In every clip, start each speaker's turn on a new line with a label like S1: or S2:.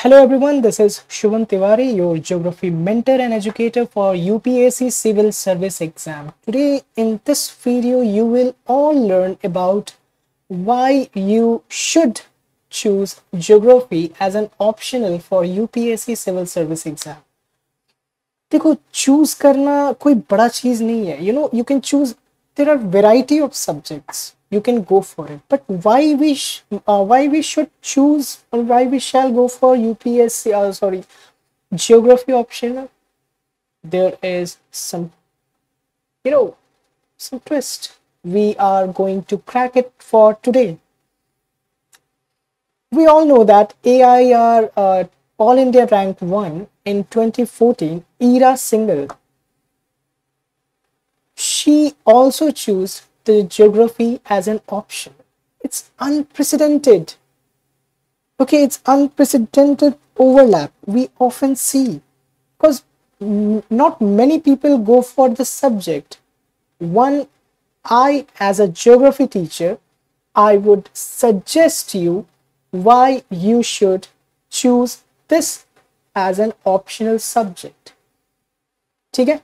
S1: Hello everyone, this is Shubham Tiwari, your geography mentor and educator for UPSC Civil Service exam. Today in this video, you will all learn about why you should choose geography as an optional for UPSC Civil Service exam. देखो choose करना कोई बड़ा चीज नहीं है. You can choose. There are variety of subjects. You can go for it. But why we should choose, or why we shall go for UPSC? Geography optional. There is some some twist. We are going to crack it for today. We all know that AIR All India ranked 1 in 2014, Ira Singhal. She also chose the geography as an option. It's unprecedented. Okay, it's unprecedented overlap we often see because not many people go for the subject. As a geography teacher, I would suggest you why you should choose this as an optional subject. ठीक है,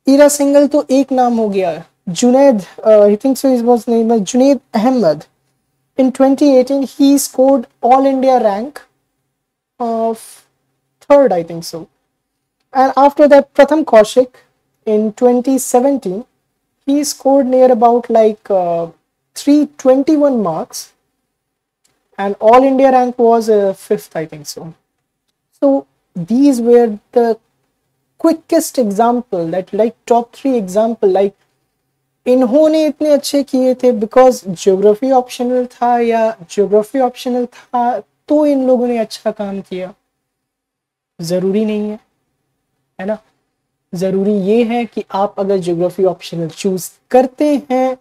S1: ईरा सिंघल तो एक नाम हो गया. Junaid, I think so, his was name was Junaid Ahmed. In 2018, he scored All India rank of 3rd, I think so. And after that, Pratham Kaushik in 2017, he scored near about 321 marks, and All India rank was 5th, I think so. So these were the quickest example, that top 3 example, इन्होंने इतने अच्छे किए थे because geography optional था, या geography optional था तो इन लोगों ने अच्छा काम किया. जरूरी नहीं है ना. जरूरी ये है कि आप अगर ज्योग्राफी ऑप्शनल चूज करते हैं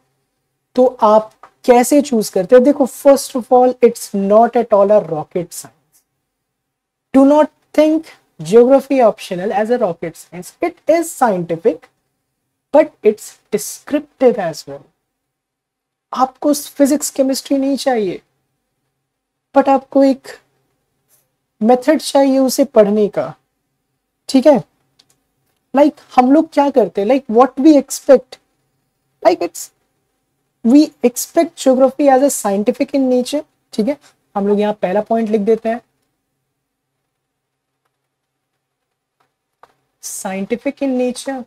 S1: तो आप कैसे चूज करते हैं. देखो, first of all, it's not at all a rocket science. Do not think geography optional as a rocket science. It is scientific, but it's descriptive as well. आपको physics chemistry नहीं चाहिए, बट आपको एक method चाहिए उसे पढ़ने का. ठीक है, हम लोग क्या करते हैं, what we expect, we expect geography as a scientific in nature. ठीक है, हम लोग यहाँ पहला पॉइंट लिख देते हैं, scientific in nature.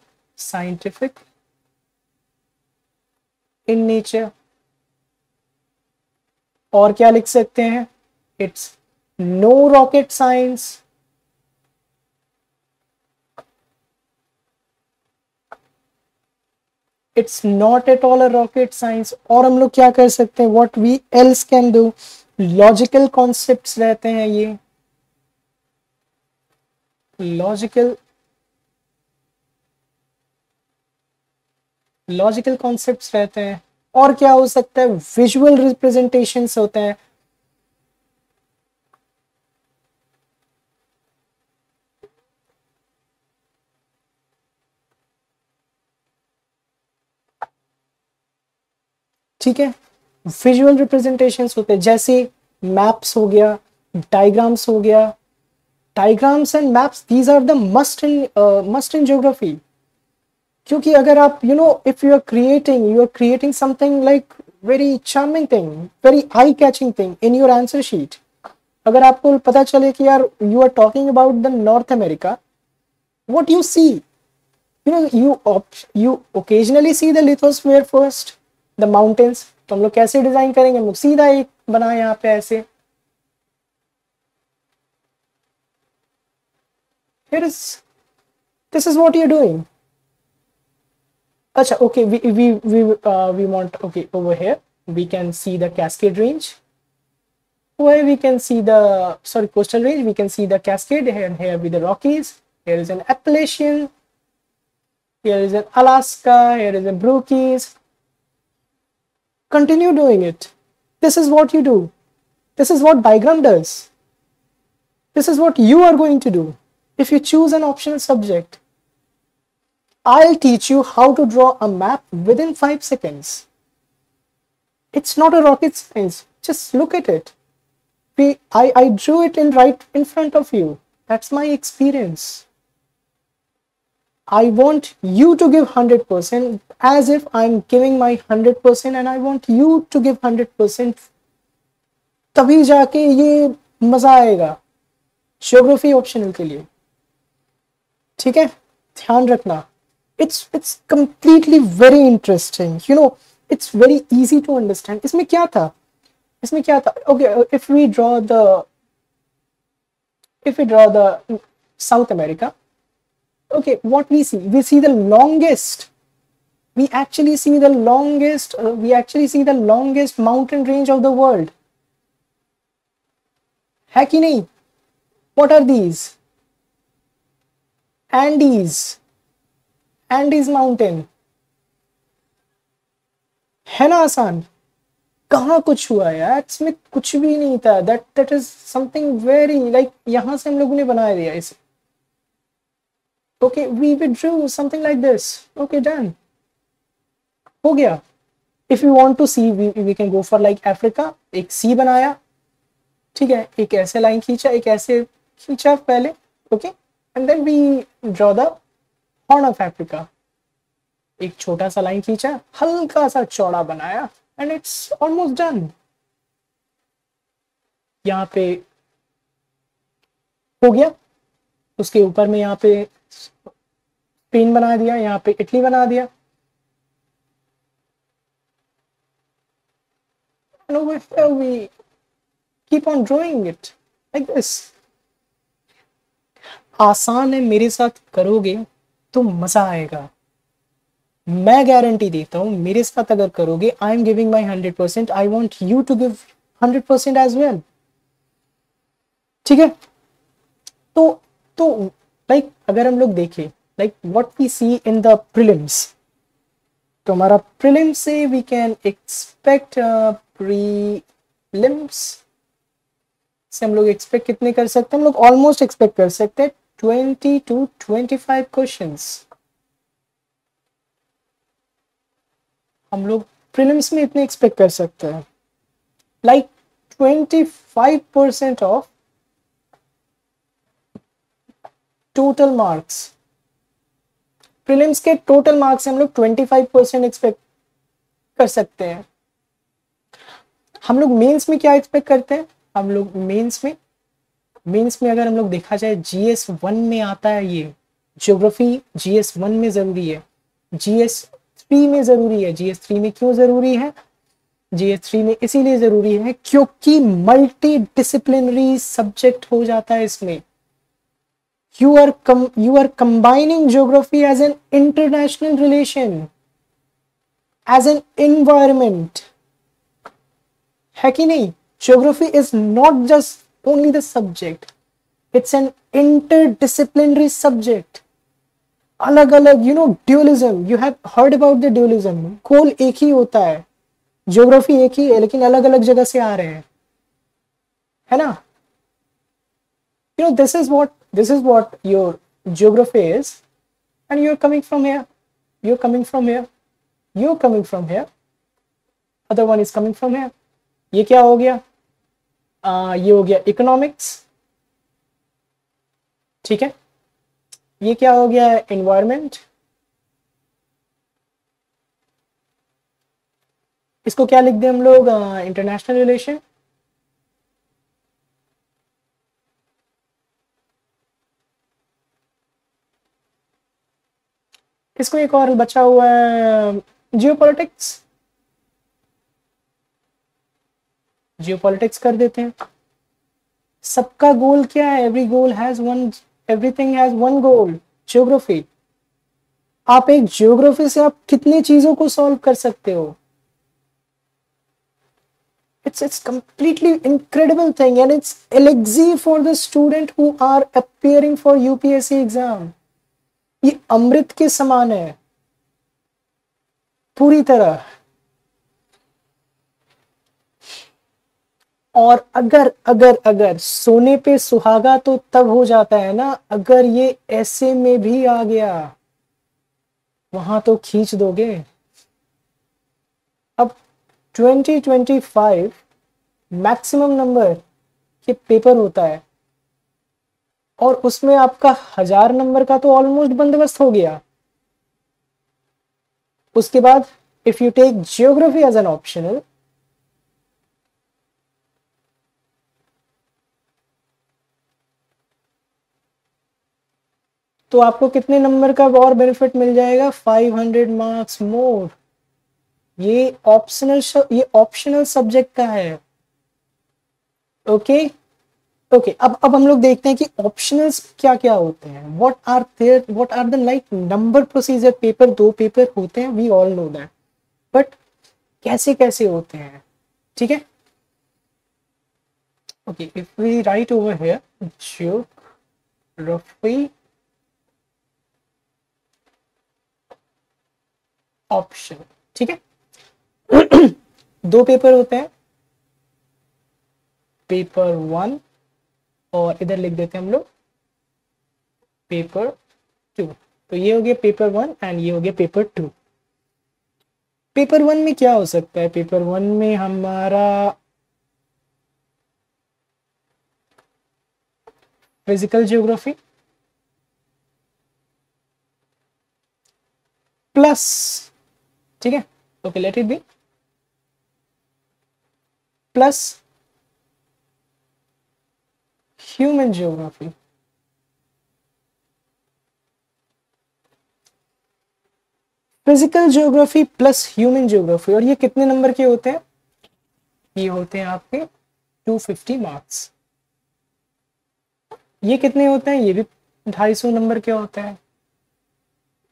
S1: और क्या लिख सकते हैं, it's no rocket science. It's not at all a rocket science. और हम लोग क्या कर सकते हैं, what we else can do, logical concepts रहते हैं. ये लॉजिकल कॉन्सेप्ट्स रहते हैं. और क्या हो सकता है, विजुअल रिप्रेजेंटेशंस होते हैं. ठीक है, विजुअल रिप्रेजेंटेशंस होते हैं, जैसे मैप्स हो गया, डायग्राम्स हो गया. Diagrams and maps, these are the must in geography. क्योंकि अगर आप if you are creating something like very charming thing, very eye catching thing in your answer sheet. अगर आपको पता चले कि यार you are talking about the North America, what you see, you occasionally see the lithosphere first, the mountains. तो हम लोग कैसे डिजाइन करेंगे, हम लोग सीधा एक बना यहाँ पे ऐसे. This is what you're doing. Acha, okay, we want, okay, over here we can see the Cascade Range. Where we can see the coastal range, we can see the Cascade here, and here with the Rockies. Here is an Appalachian. Here is an Alaska. Here is a Brookes. Continue doing it. This is what you do. This is what diagram does. This is what you are going to do if you choose an optional subject. I'll teach you how to draw a map within 5 seconds. It's not a rocket science. Just look at it. I drew it in right in front of you. That's my experience. I want you to give 100% as if I'm giving my 100% and I want you to give 100%. तभी जाके ये मजा आएगा geography optional के लिए. ठीक है, ध्यान रखना. It's completely very interesting. You know, it's very easy to understand. इसमें क्या था? Okay, if we draw the South America, okay, what we see the longest. We actually see the longest mountain range of the world. है कि नहीं? What are these? Andes mountain. है ना आसान? कहाँ कुछ हुआ यार, इसमें कुछ भी नहीं था. That is something very like यहाँ से हम लोगों ने बना दिया इसे. Okay, we drew something like this. Okay, done. हो गया. If you want to see, we can go for like Africa. एक C बनाया, ठीक है, एक ऐसे लाइन खींचा, एक ऐसे खींचा पहले. Okay, and then we draw the Horn of Africa. एक छोटा सा लाइन खींचा, हल्का सा चौड़ा बनाया, and it's almost done. यहाँ पे हो गया. उसके ऊपर में यहाँ पे स्पेन बना दिया, यहाँ पे इटली बना दिया. And over here we keep on drawing it like this. आसान है, मेरे साथ करोगे तो मजा आएगा. मैं गारंटी देता हूं, मेरे साथ अगर करोगे, I am giving my 100%. I want you to give 100% as well. ठीक है, तो लाइक अगर हम लोग देखें like what we see in the prelims, तो हमारा प्रीलिम्स से वी कैन एक्सपेक्ट प्रीलिम्स से हम लोग एक्सपेक्ट कितने कर सकते हैं? हम लोग ऑलमोस्ट एक्सपेक्ट कर सकते हैं 20 to 25 क्वेश्चंस. हम लोग प्रीलिम्स में इतने एक्सपेक्ट कर सकते हैं, like 25% of total marks. Prelims के टोटल मार्क्स से हम लोग 25% एक्सपेक्ट कर सकते हैं. हम लोग मेंस में क्या एक्सपेक्ट करते हैं? हम लोग मेंस में अगर हम लोग देखा जाए, GS 1 में आता है ये ज्योग्राफी. GS 1 में जरूरी है, GS 3 में जरूरी है. GS 3 में क्यों जरूरी है? GS 3 में इसीलिए जरूरी है क्योंकि मल्टी डिसिप्लिनरी सब्जेक्ट हो जाता है इसमें. You are combining geography as an international relation, as an environment. है कि नहीं? Geography is not just only the subject, it's an interdisciplinary subject. अलग अलग, you know, dualism, you have heard about the dualism. गोल एक ही होता है, geography एक ही है, लेकिन अलग अलग जगह से आ रहे हैं, है ना? You know, this is what your geography is, and you're coming from here, you're coming from here, other one is coming from here. ये क्या हो गया? ये हो गया इकोनॉमिक्स. ठीक है, ये क्या हो गया? एनवायरमेंट. इसको क्या लिख दें हम लोग? International relation. इसको एक और बचा हुआ है जियोपॉलिटिक्स. जियोपॉलिटिक्स कर देते हैं. सबका गोल क्या है? Everything has one goal, geography. आप एक ज्योग्राफी से आप कितनी चीजों को सॉल्व कर सकते हो? It's completely incredible thing, and it's elixir for the student who are appearing for UPSC exam. ये अमृत के समान है पूरी तरह. और अगर सोने पे सुहागा तो तब हो जाता है ना, अगर ये ऐसे में भी आ गया वहां तो खींच दोगे. अब 2025 मैक्सिमम नंबर के पेपर होता है और उसमें आपका 1000 नंबर का तो ऑलमोस्ट बंदोबस्त हो गया। उसके बाद if you take geography as an optional, तो आपको कितने नंबर का और बेनिफिट मिल जाएगा, 500 मार्क्स मोर। ये ऑप्शनल सब्जेक्ट का है। ओके ओके, अब हम लोग देखते हैं कि ऑप्शनल्स क्या क्या होते हैं। What are the like number procedure. Paper 2 paper होते हैं, we all know that, but कैसे कैसे होते हैं, ठीक है। Okay, if we write over here geography option, ठीक है। 2 पेपर होते हैं, पेपर 1 और इधर लिख देते हैं हम लोग पेपर 2। तो ये हो गया पेपर 1 एंड ये हो गया पेपर 2। पेपर 1 में क्या हो सकता है, पेपर 1 में हमारा फिजिकल ज्योग्राफी प्लस, ठीक है, okay let it be, plus human geography. Physical geography plus human geography, और ये कितने नंबर के होते हैं, ये होते हैं आपके 250 मार्क्स। ये कितने होते हैं, ये भी 250 नंबर के होते हैं,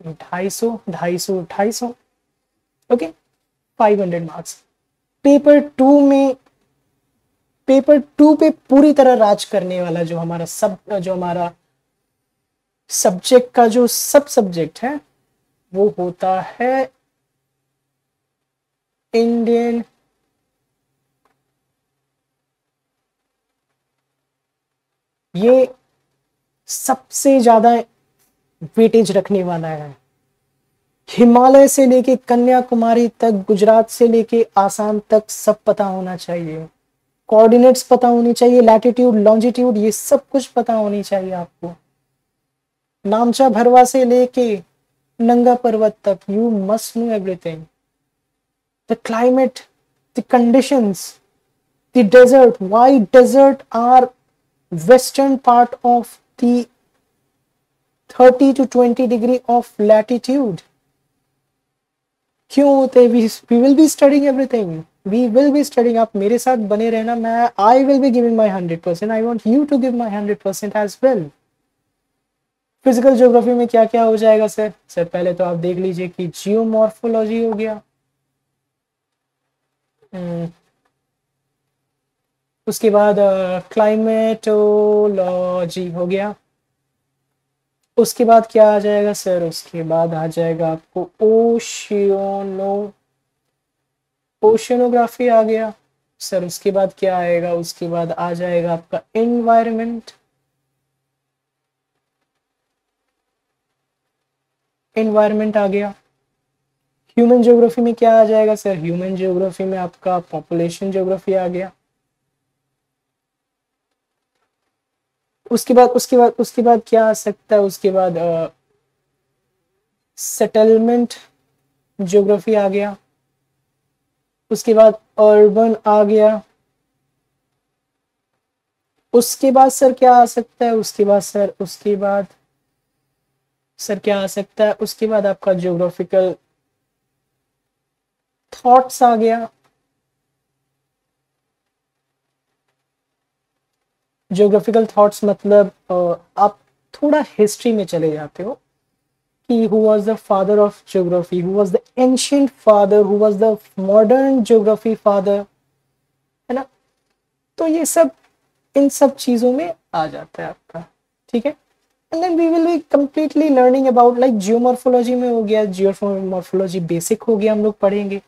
S1: 250 250 250, ओके 500 मार्क्स। पेपर 2 में, पेपर 2 पे पूरी तरह राज करने वाला जो हमारा सब्जेक्ट का जो सब सब्जेक्ट है वो होता है इंडियन ये सबसे ज्यादा वेटेज रखने वाला है। हिमालय से लेके कन्याकुमारी तक, गुजरात से लेके आसाम तक सब पता होना चाहिए, कोऑर्डिनेट्स पता होनी चाहिए, लैटिट्यूड लॉन्जिट्यूड ये सब कुछ पता होनी चाहिए आपको। नामचा भरवा से लेके नंगा पर्वत तक, you must know everything. The climate, the conditions, the desert, why desert are western part of the 30 to 20 degree of latitude, क्यों होते, we will be studying everything, we will be studying। आप मेरे साथ बने रहना, मैं I will be giving my 100%, I want you to give my 100% as well। Physical geography में क्या क्या हो जाएगा सर पहले तो आप देख लीजिए कि जियोमॉर्फोलॉजी हो गया, उसके बाद क्लाइमेटोलॉजी हो गया, उसके बाद क्या आ जाएगा सर, उसके बाद आ जाएगा आपको ओशियनोग्राफी आ गया सर। उसके बाद क्या आएगा, उसके बाद आ जाएगा आपका एनवायरनमेंट आ गया। ह्यूमन ज्योग्राफी में क्या आ जाएगा सर, ह्यूमन ज्योग्राफी में आपका पॉपुलेशन ज्योग्राफी आ गया। उसके बाद क्या आ सकता है, उसके बाद सेटलमेंट ज्योग्राफी आ गया, उसके बाद अर्बन आ गया। उसके बाद सर क्या आ सकता है, उसके बाद सर क्या आ सकता है, उसके बाद आपका ज्योग्राफिकल थॉट्स आ गया। ज्योग्राफिकल थॉट्स मतलब आप थोड़ा हिस्ट्री में चले जाते हो कि who was the father of geography, who was the ancient father, who was the modern geography father, है ना। तो ये सब इन सब चीजों में आ जाता है आपका, ठीक है। And then we will be completely learning about like geomorphology में हो गया, जियोमॉर्फोलॉजी बेसिक हो गया, हम लोग पढ़ेंगे।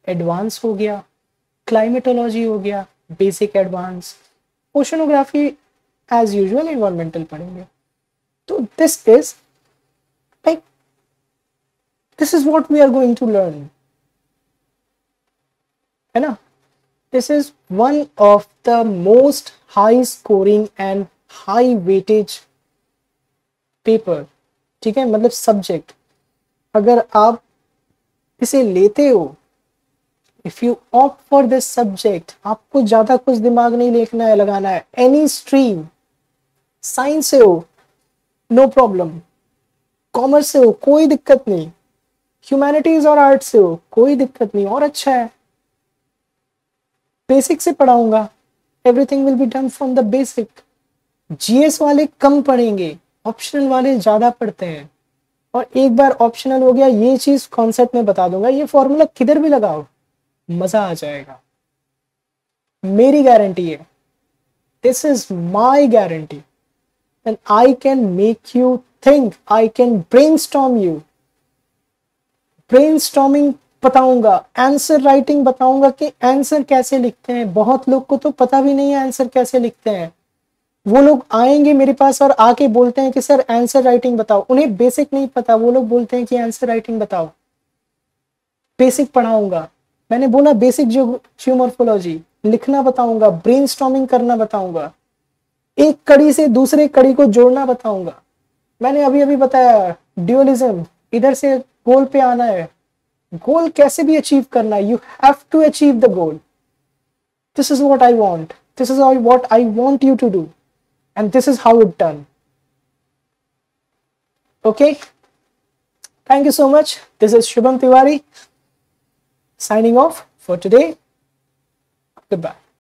S1: एडवांस हो गया, क्लाइमेटोलॉजी हो गया, basic advance. Oceanography as usual environmental पढ़ेंगे। तो this is like this is what we are going to learn, है ना। This is one of the most high scoring and high weightage paper, ठीक है, मतलब सब्जेक्ट, अगर आप इसे लेते हो, if you opt for this subject, आपको ज्यादा कुछ दिमाग नहीं लेना है, लगाना है, एनी स्ट्रीम, साइंस से हो नो प्रॉब्लम, कॉमर्स से हो कोई दिक्कत नहीं, ह्यूमैनिटीज और आर्ट्स से हो कोई दिक्कत नहीं, और अच्छा है, बेसिक से पढ़ाऊंगा, everything will be done from the basic. GS वाले कम पढ़ेंगे, ऑप्शनल वाले ज्यादा पढ़ते हैं, और एक बार ऑप्शनल हो गया, ये चीज कॉन्सेप्ट में बता दूंगा, ये फॉर्मूला किधर भी लगाओ मजा आ जाएगा, मेरी गारंटी है, this is my guarantee, and I can make you think, I can brainstorm you, brainstorming बताऊंगा, आंसर राइटिंग बताऊंगा कि आंसर कैसे लिखते हैं, बहुत लोग को तो पता भी नहीं है आंसर कैसे लिखते हैं, वो लोग आएंगे मेरे पास और आके बोलते हैं कि सर आंसर राइटिंग बताओ, उन्हें बेसिक नहीं पता, वो लोग बोलते हैं कि आंसर राइटिंग बताओ, बेसिक पढ़ाऊंगा, मैंने बोला बेसिक जियोमॉर्फोलॉजी लिखना बताऊंगा, ब्रेनस्टॉर्मिंग करना बताऊंगा, एक कड़ी से दूसरे कड़ी को जोड़ना बताऊंगा, मैंने अभी अभी बताया ड्यूअलिज्म, इधर से गोल पे आना है, गोल कैसे भी अचीव करना है, you have to achieve the goal, this is what I want, this is what I want you to do, and this is how it done. Okay, thank you so much, this is Shubham Tiwari signing off for today, goodbye.